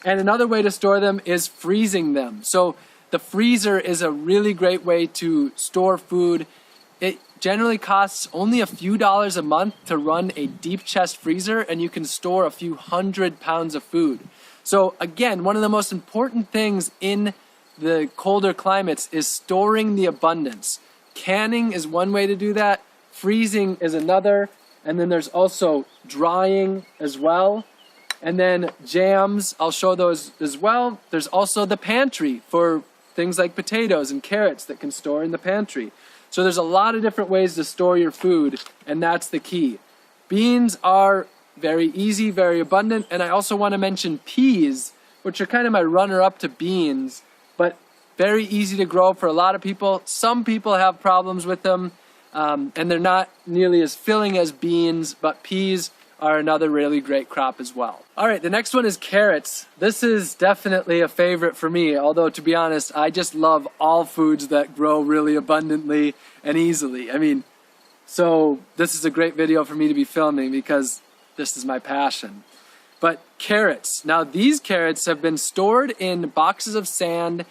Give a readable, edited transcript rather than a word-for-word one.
And another way to store them is freezing them. So the freezer is a really great way to store food. It generally costs only a few dollars a month to run a deep chest freezer, and you can store a few 100 pounds of food. So again, one of the most important things in the colder climates is storing the abundance. Canning is one way to do that. Freezing is another. And then there's also drying as well. And then jams, I'll show those as well. There's also the pantry for things like potatoes and carrots that can store in the pantry. So there's a lot of different ways to store your food, and that's the key. Beans are very easy, very abundant, and I also want to mention peas, which are kind of my runner-up to beans, but very easy to grow for a lot of people. Some people have problems with them, and they're not nearly as filling as beans, but peas are another really great crop as well. All right, the next one is carrots. This is definitely a favorite for me, although to be honest, I just love all foods that grow really abundantly and easily. I mean, so this is a great video for me to be filming because this is my passion. But carrots, now these carrots have been stored in boxes of sand